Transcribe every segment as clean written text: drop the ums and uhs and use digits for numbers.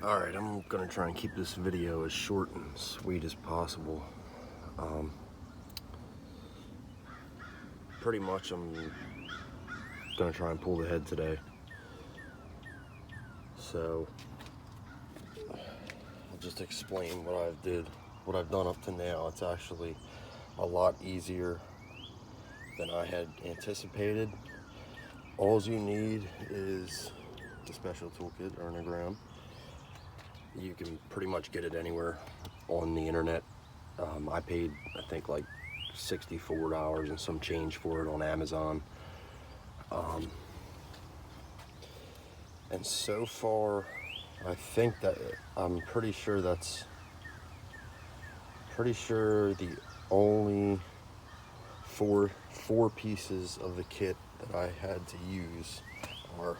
Alright, I'm gonna try and keep this video as short and sweet as possible. Pretty much I'm gonna try and pull the head today. So I'll just explain what I've done up to now. It's actually a lot easier than I had anticipated. All you need is the special toolkit or an gram. You can pretty much get it anywhere on the internet. I paid, I think, like $64 and some change for it on Amazon. And so far, I think that I'm pretty sure the only four pieces of the kit that I had to use are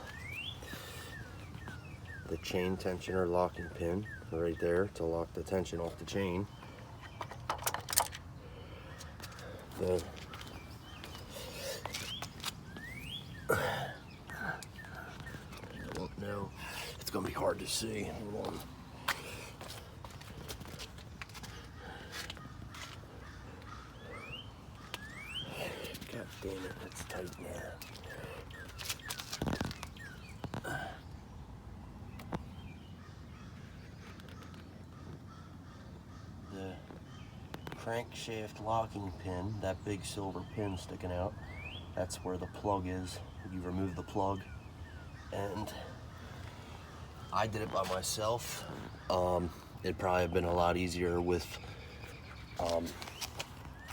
the chain tensioner locking pin right there to lock the tension off the chain. No, it's gonna be hard to see. Hold on. God damn it, it's tight now. The crankshaft locking pin, that big silver pin sticking out, that's where the plug is. You remove the plug, and I did it by myself. It'd probably have been a lot easier with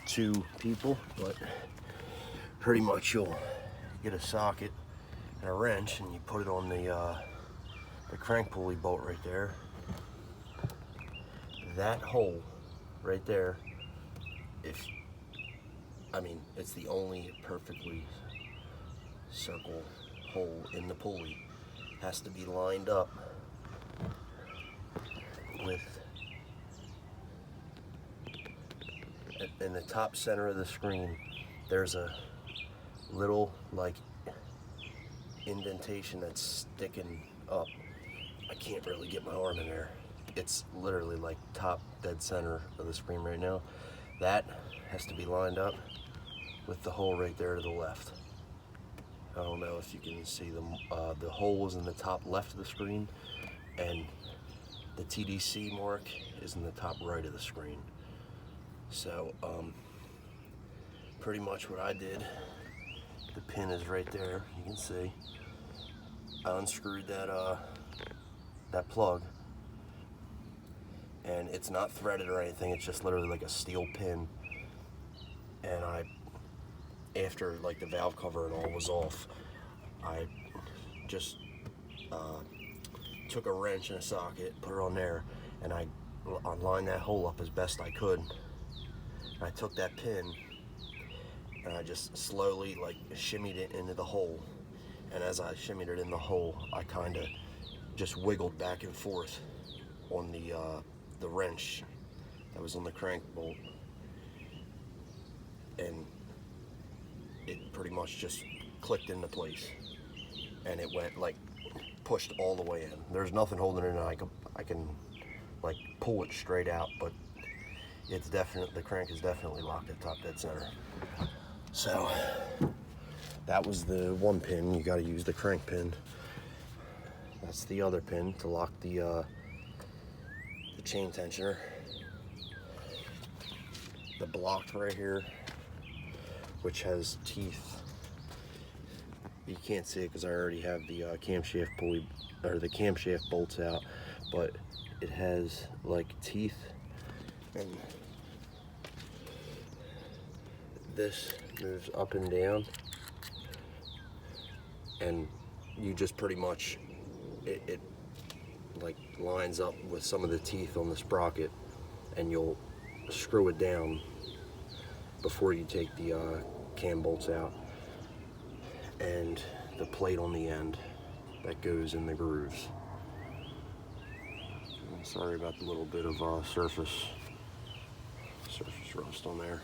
two people, but pretty much you'll get a socket and a wrench and you put it on the crank pulley bolt right there. That hole right there, it's the only perfectly circle hole in the pulley, has to be lined up with, in the top center of the screen, there's a little like indentation that's sticking up. I can't really get my arm in there. It's literally like top dead center of the screen right now. That has to be lined up with the hole right there to the left. I don't know if you can see the hole is in the top left of the screen, and the TDC mark is in the top right of the screen. So pretty much what I did, the pin is right there, you can see. I unscrewed that plug, and it's not threaded or anything, it's just literally like a steel pin. And after like the valve cover and all was off, I just took a wrench and a socket, put it on there, and I lined that hole up as best I could. And I took that pin and I just slowly like shimmied it into the hole. And as I shimmied it in the hole, I kind of just wiggled back and forth on the wrench that was on the crank bolt, and it pretty much just clicked into place, and it went like pushed all the way in. There's nothing holding it in. I can like pull it straight out, but it's definitely, the crank is definitely locked at top dead center. So that was the one pin. You got to use the crank pin. That's the other pin to lock the chain tensioner. The block right here, which has teeth. You can't see it because I already have the camshaft pulley, or the camshaft bolts out, but it has like teeth, and this moves up and down, and you just pretty much, it like lines up with some of the teeth on the sprocket, and you'll screw it down before you take the cam bolts out, and the plate on the end that goes in the grooves. I'm sorry about the little bit of surface rust on there.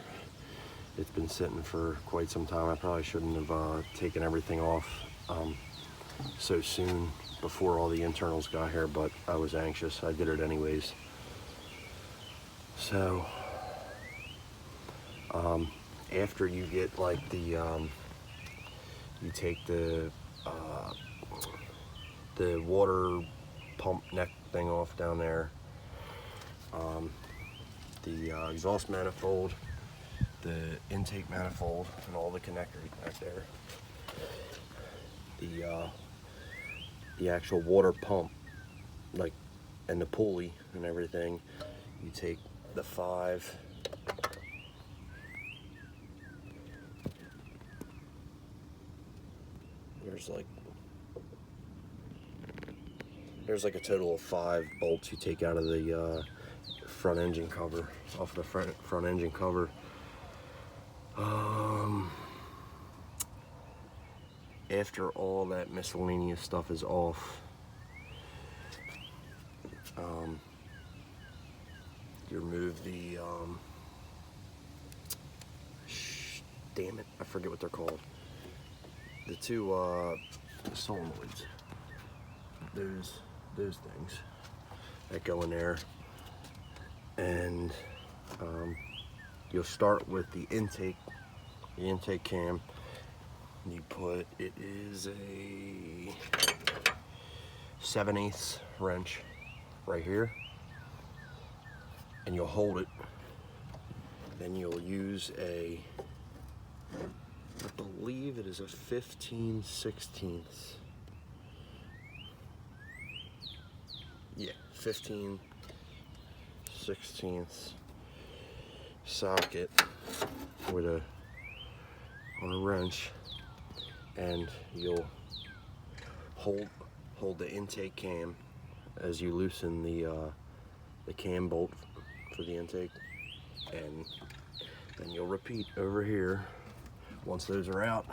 It's been sitting for quite some time. I probably shouldn't have taken everything off so soon, before all the internals got here, but I was anxious. I did it anyways. So after you get like the you take the water pump neck thing off down there, the exhaust manifold, the intake manifold, and all the connectors back there, the actual water pump, like, and the pulley and everything. You take the 5 there's like a total of 5 bolts you take out of the front engine cover, off the front engine cover. After all that miscellaneous stuff is off, you remove the damn it, I forget what they're called. The 2 solenoids. Those things that go in there, and you'll start with the intake cam. You put, it is a 7/8 wrench right here, and you'll hold it. Then you'll use a, I believe it is a 15/16. Yeah, 15/16 socket with on a wrench, and you'll hold the intake cam as you loosen the cam bolt for the intake, and then you'll repeat over here. Once those are out,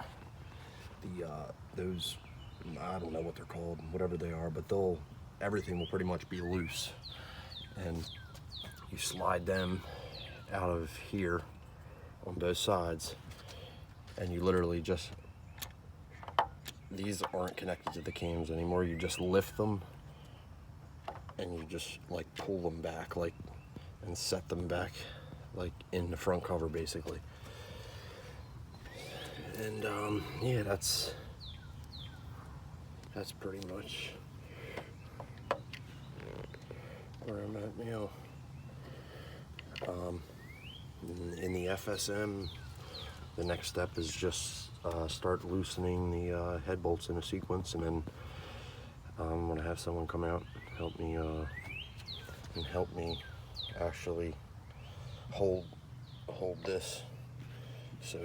those, I don't know what they're called, whatever they are, but everything will pretty much be loose, and you slide them out of here on both sides, and you literally just, these aren't connected to the cams anymore. You just lift them and you just like pull them back, like, and set them back like in the front cover basically. And yeah, that's pretty much where I'm at now. In the FSM, the next step is just start loosening the head bolts in a sequence, and then I'm gonna have someone come out, help me actually hold this, so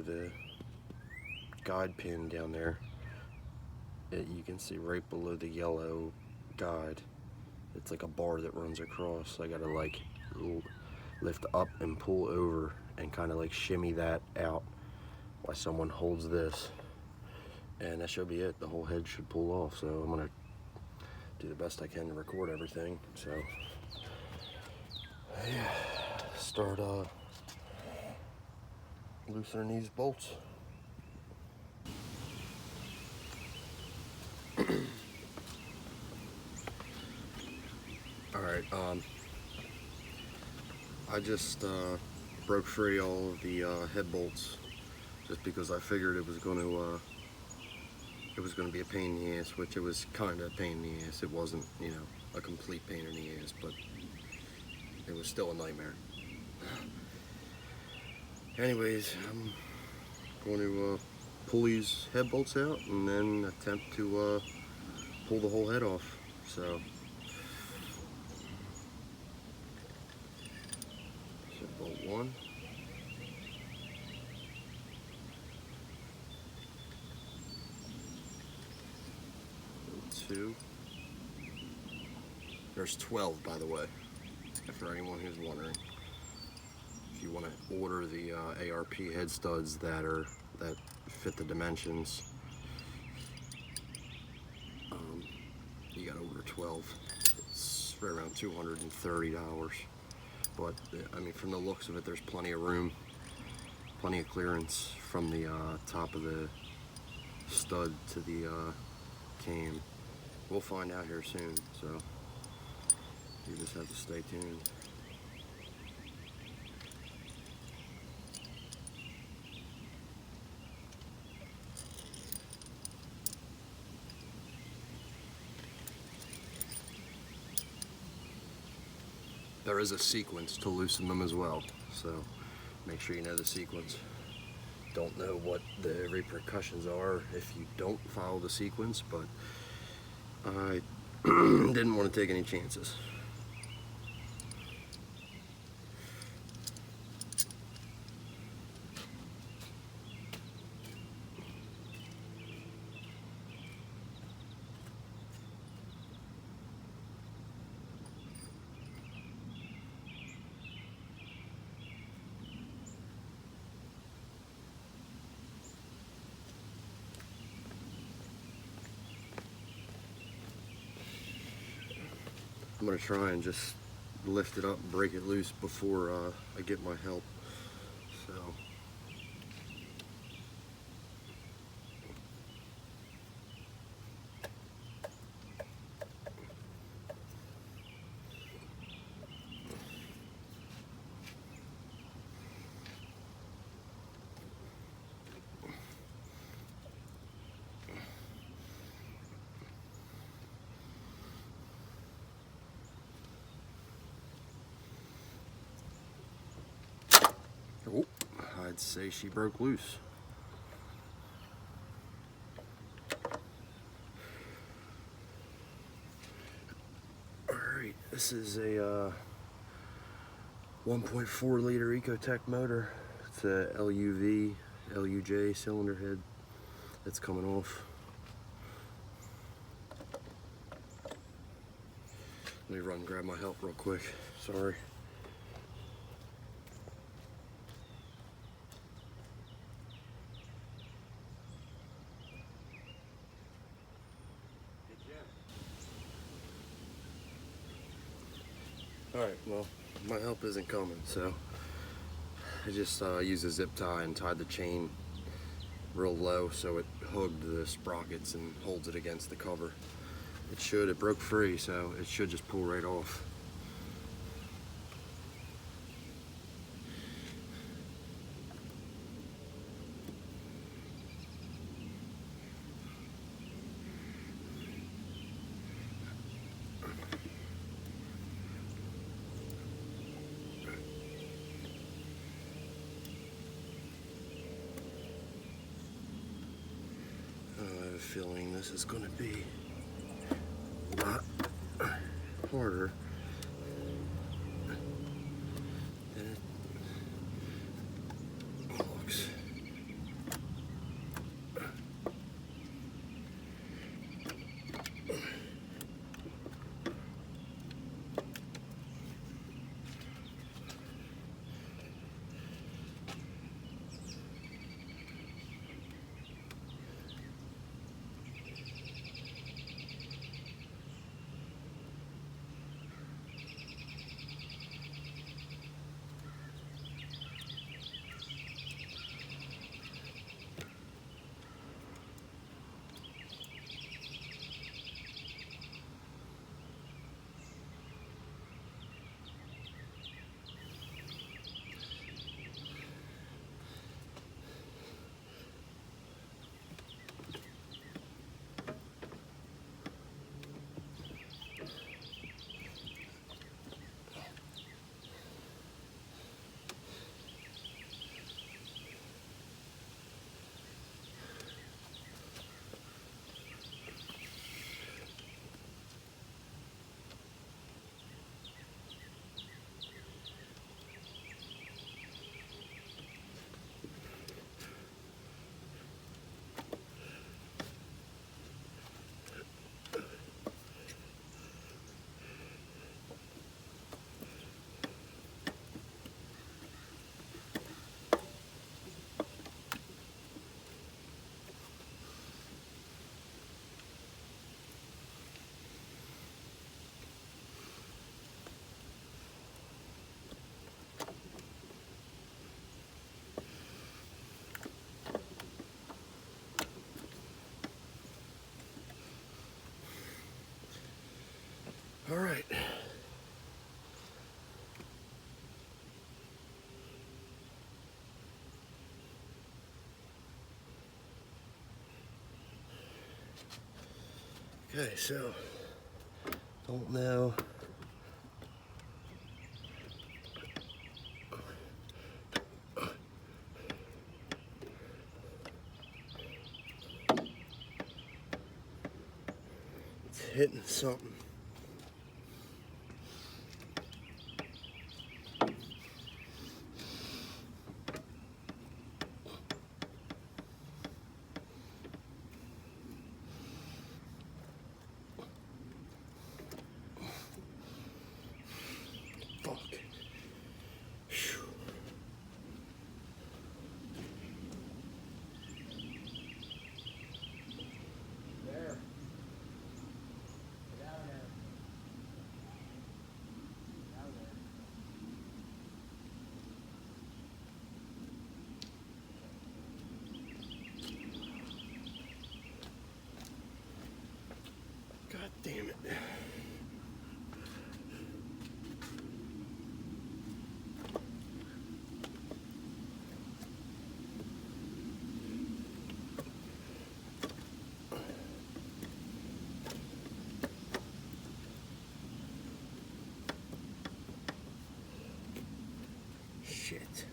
the guide pin down there, you can see right below the yellow guide, it's like a bar that runs across. I gotta like lift up and pull over and kind of like shimmy that out while someone holds this, and that should be it. The whole head should pull off. So I'm gonna do the best I can to record everything. So yeah, start loosening these bolts. All right, I just broke free all of the head bolts, just because I figured it was going to be a pain in the ass, which it was kind of a pain in the ass. It wasn't, you know, a complete pain in the ass, but it was still a nightmare. Anyways, I'm going to pull these head bolts out and then attempt to pull the whole head off. So bolt 1, bolt 2. There's 12, by the way, for anyone who's wondering. If you want to order the ARP head studs that fit the dimensions, you gotta order 12. It's right around $230. But I mean, from the looks of it, there's plenty of room, plenty of clearance from the top of the stud to the cam. We'll find out here soon, so you just have to stay tuned. There is a sequence to loosen them as well, so make sure you know the sequence. Don't know what the repercussions are if you don't follow the sequence, but I didn't want to take any chances. I'm going to try and just lift it up and break it loose before I get my help. So. Oh, I'd say she broke loose. Alright, this is a 1.4 liter Ecotech motor. It's a LUJ cylinder head that's coming off. Let me run and grab my help real quick. Sorry. Alright, well, my help isn't coming, so I just used a zip tie and tied the chain real low so it hugged the sprockets and holds it against the cover. It broke free, so it should just pull right off. I have a feeling this is going to be a lot harder than it looks. All right. Okay, so don't know. It's hitting something. Fuck. Whew. There. Get out of there. Out of there. God damn it. Shit.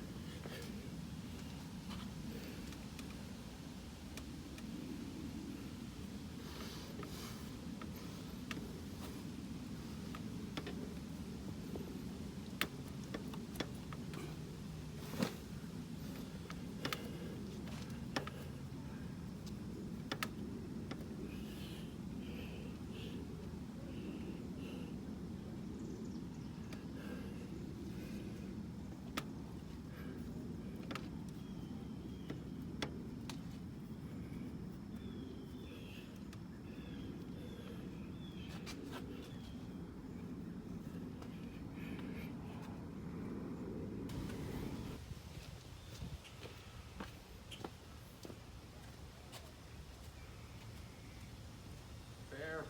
Fair.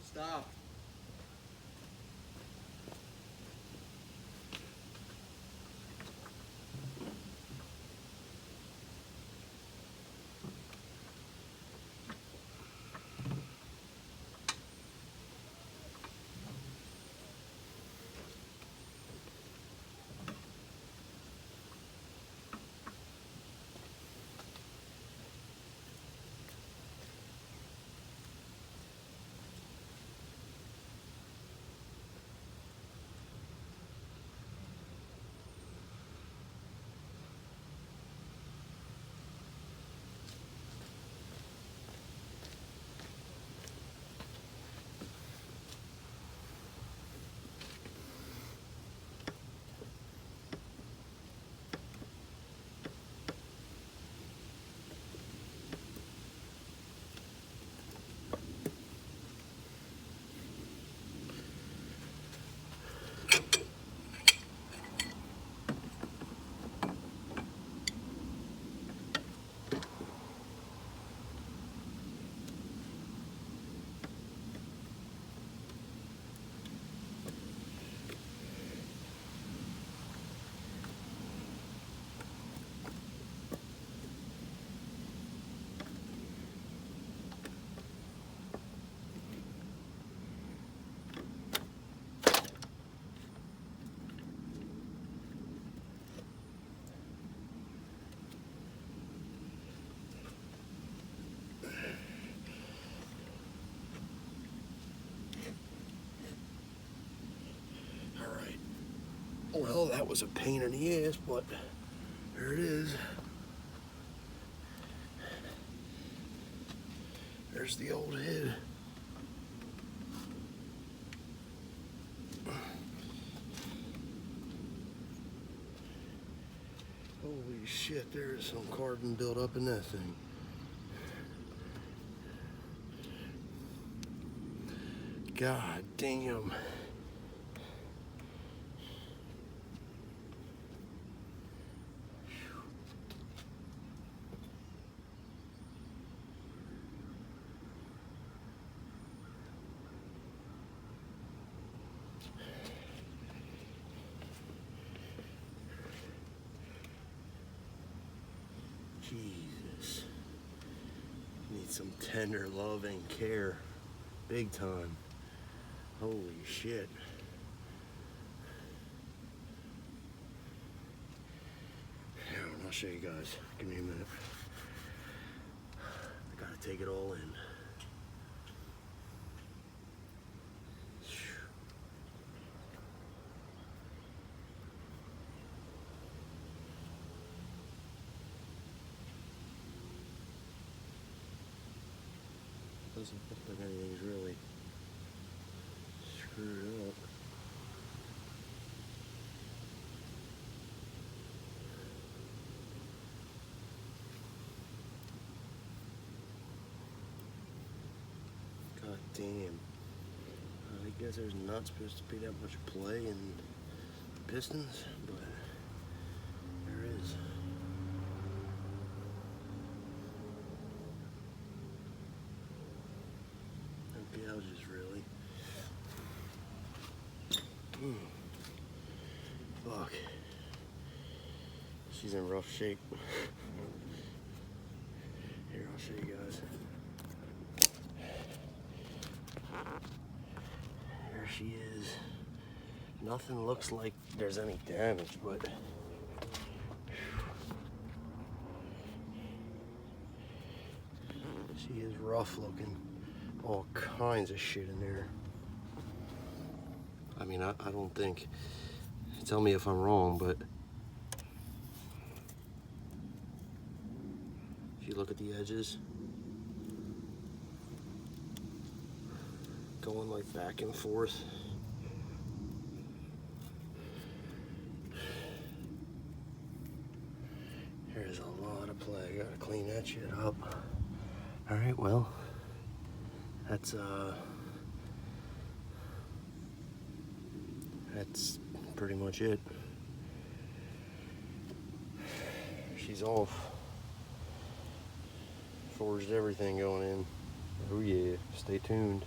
Stop. Well, that was a pain in the ass, but there it is. There's the old head. Holy shit, there is some carbon built up in that thing. God damn. Jesus. Need some tender love and care. Big time. Holy shit. Here, I'll show you guys. Give me a minute. I gotta take it all in. Doesn't look like anything's really screwed up. God damn. I guess there's not supposed to be that much play in pistons, but there is. No gouges really. Fuck. She's in rough shape. Here, I'll show you guys. There she is. Nothing looks like there's any damage, but she is rough looking. All kinds of shit in there. I mean, I don't think, tell me if I'm wrong, but if you look at the edges, going like back and forth. There's a lot of play. I gotta clean that shit up. All right, well, that's pretty much it. She's off. Forged everything going in. Oh yeah, stay tuned.